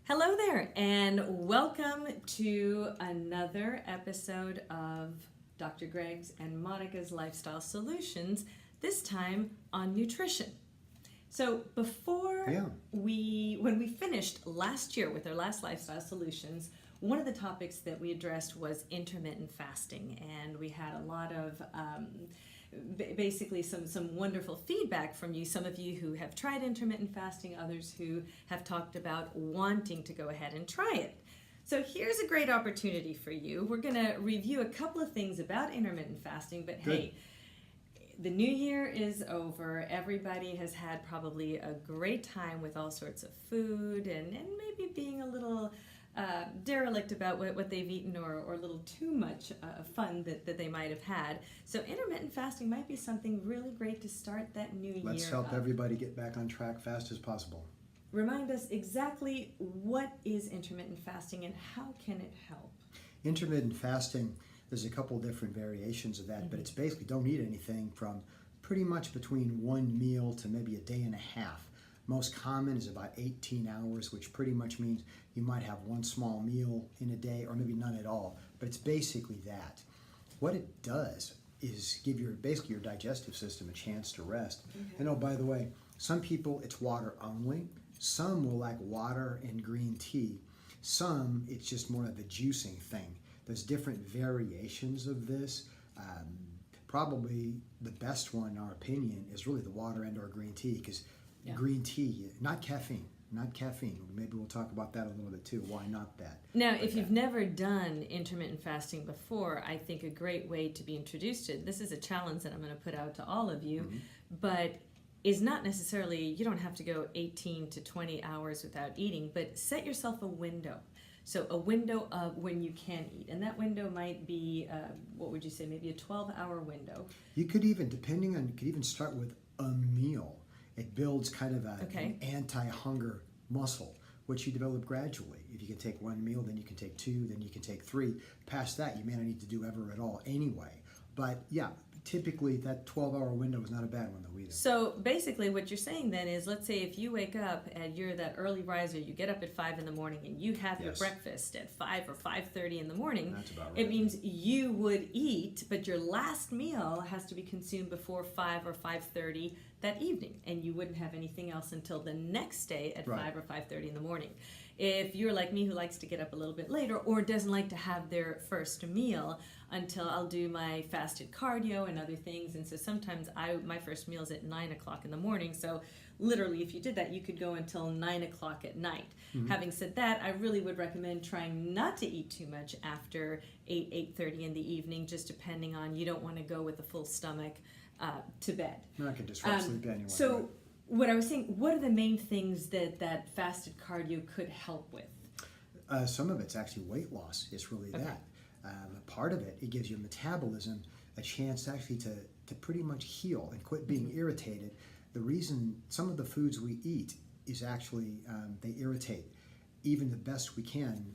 Hello there, and welcome to another episode of Dr. Greg's and Monica's Lifestyle Solutions, this time on nutrition. So when we finished last year with our last Lifestyle Solutions, one of the topics that we addressed was intermittent fasting, and we had a lot of basically some wonderful feedback from you, some of you who have tried intermittent fasting, others who have talked about wanting to go ahead and try it. So here's a great opportunity for you. We're going to review a couple of things about intermittent fasting, but Good. Hey, the new year is over. Everybody has had probably a great time with all sorts of food and maybe being a little derelict about what they've eaten or a little too much fun that they might have had. So intermittent fasting might be something really great to start that new year. Let's help everybody get back on track fast as possible. Remind us exactly what is intermittent fasting and how can it help? Intermittent fasting, there's a couple different variations of that, but it's basically don't eat anything from pretty much between one meal to maybe a day and a half. Most common is about 18 hours, which pretty much means you might have one small meal in a day or maybe none at all, but it's basically that. What it does is give your digestive system a chance to rest. Okay. And oh, by the way, some people it's water only. Some will like water and green tea. Some it's just more of a juicing thing. There's different variations of this. Probably the best one, in our opinion, is really the water and or green tea, because green tea, not caffeine. Maybe we'll talk about that a little bit too. Why not that? Now, if you've never done intermittent fasting before, I think a great way to be introduced to it, this is a challenge that I'm going to put out to all of you, but is not necessarily, you don't have to go 18 to 20 hours without eating, but set yourself a window. So a window of when you can eat. And that window might be, what would you say, maybe a 12-hour window. You could even start with a meal. It builds kind of an anti-hunger muscle, which you develop gradually. If you can take one meal, then you can take two, then you can take three. Past that, you may not need to do ever at all anyway. But yeah, typically that 12-hour window is not a bad one though either. So basically what you're saying then is, let's say if you wake up and you're that early riser, you get up at 5 in the morning and you have your breakfast at 5 or 5:30 in the morning. That's about right. It means you would eat, but your last meal has to be consumed before 5 or 5:30 that evening, and you wouldn't have anything else until the next day at 5 or 5:30 in the morning. If you're like me who likes to get up a little bit later or doesn't like to have their first meal until I'll do my fasted cardio and other things, and so sometimes my first meal is at 9 o'clock in the morning, so literally if you did that you could go until 9 o'clock at night. Having said that, I really would recommend trying not to eat too much after 8:30 in the evening, just depending on, you don't want to go with a full stomach to bed. No, I can disrupt sleep anyway. So what I was saying, what are the main things that fasted cardio could help with? Some of it's actually weight loss. It's really that. Part of it gives your metabolism a chance actually to pretty much heal and quit being irritated. The reason some of the foods we eat is actually they irritate. Even the best we can,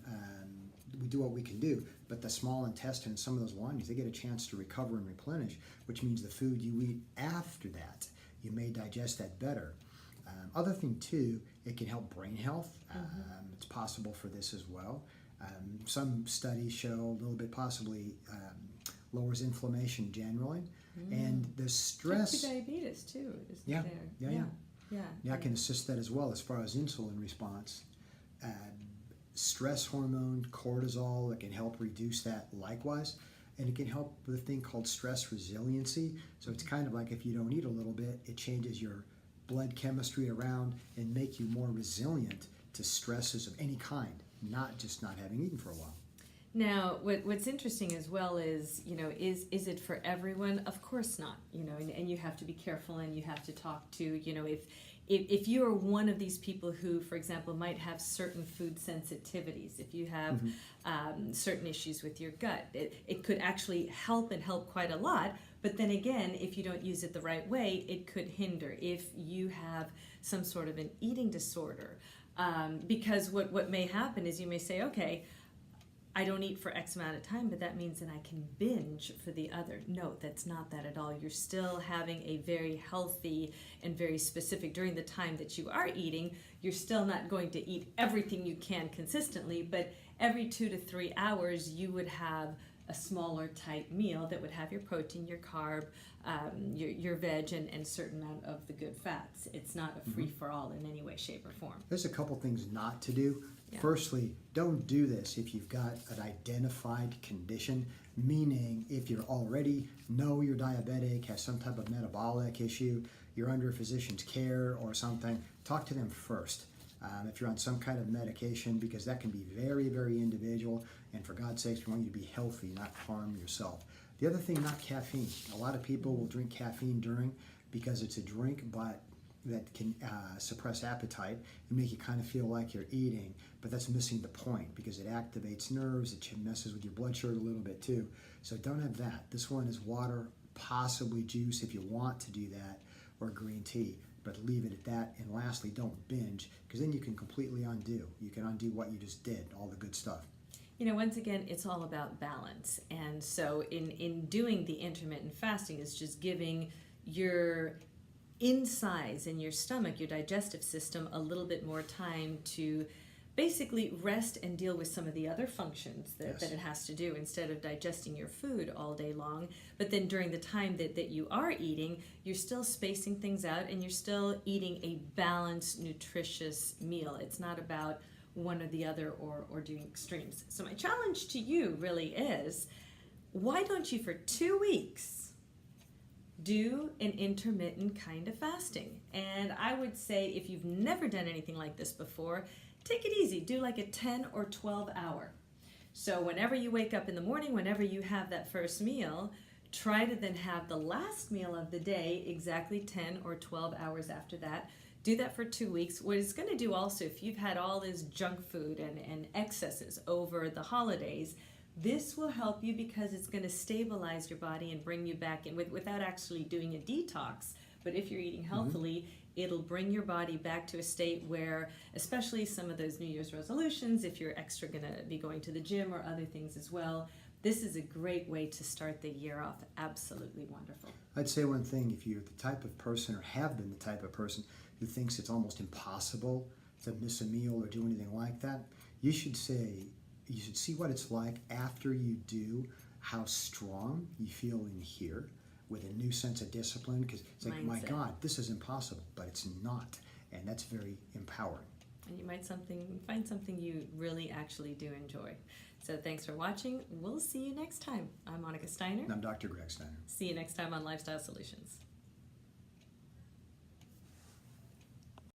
we do what we can do, but the small intestine, some of those lining, they get a chance to recover and replenish, which means the food you eat after that, you may digest that better. Other thing too, it can help brain health. It's possible for this as well. Some studies show a little bit possibly lowers inflammation generally, and the stress. Diabetes too, isn't Yeah, there? Yeah, I can assist that as well as far as insulin response. Stress hormone, cortisol, it can help reduce that likewise. And it can help with a thing called stress resiliency. So it's kind of like if you don't eat a little bit, it changes your blood chemistry around and make you more resilient to stresses of any kind, not just not having eaten for a while. Now, what's interesting as well is, is it for everyone? Of course not, and you have to be careful, and you have to talk to, if you are one of these people who, for example, might have certain food sensitivities, if you have certain issues with your gut, it could actually help quite a lot. But then again, if you don't use it the right way, it could hinder. If you have some sort of an eating disorder, because what may happen is you may say, okay, I don't eat for X amount of time, but that means that I can binge for the other. No, that's not that at all. You're still having a very healthy and very specific, during the time that you are eating, you're still not going to eat everything you can consistently, but every 2 to 3 hours you would have a smaller type meal that would have your protein, your carb, your veg, and certain amount of the good fats. It's not a free-for-all in any way, shape, or form. There's a couple things not to do. Yeah. Firstly, don't do this if you've got an identified condition, meaning if you're already know you're diabetic, have some type of metabolic issue, you're under a physician's care or something, talk to them first. If you're on some kind of medication, because that can be very, very individual, and for God's sakes, we want you to be healthy, not harm yourself. The other thing, not caffeine. A lot of people will drink caffeine during because it's a drink, but that can suppress appetite and make you kind of feel like you're eating, but that's missing the point because it activates nerves, it messes with your blood sugar a little bit too. So don't have that. This one is water, possibly juice if you want to do that, or green tea, but leave it at that. And lastly, don't binge, because then you can completely undo. You can undo what you just did, all the good stuff. You know, once again, it's all about balance. And so in doing the intermittent fasting, it's just giving your insides in your stomach, your digestive system, a little bit more time to basically rest and deal with some of the other functions that it has to do, instead of digesting your food all day long. But then during the time that you are eating, you're still spacing things out and you're still eating a balanced, nutritious meal. It's not about one or the other or doing extremes. So my challenge to you really is, why don't you for 2 weeks do an intermittent kind of fasting? And I would say, if you've never done anything like this before, take it easy. Do like a 10 or 12 hour. So whenever you wake up in the morning, whenever you have that first meal, try to then have the last meal of the day exactly 10 or 12 hours after that. Do that for 2 weeks. What it's going to do also, if you've had all this junk food and excesses over the holidays, this will help you because it's going to stabilize your body and bring you back in without actually doing a detox. But if you're eating healthily, it'll bring your body back to a state where, especially some of those New Year's resolutions, if you're extra going to be going to the gym or other things as well, this is a great way to start the year off. Absolutely wonderful. I'd say one thing: if you're the type of person, or have been the type of person, who thinks it's almost impossible to miss a meal or do anything like that, you should see what it's like after you do, how strong you feel in here, with a new sense of discipline, because it's like, my God, this is impossible, but it's not, and that's very empowering. And you might find something you really actually do enjoy. So thanks for watching. We'll see you next time. I'm Monica Steiner. And I'm Dr. Greg Steiner. See you next time on Lifestyle Solutions.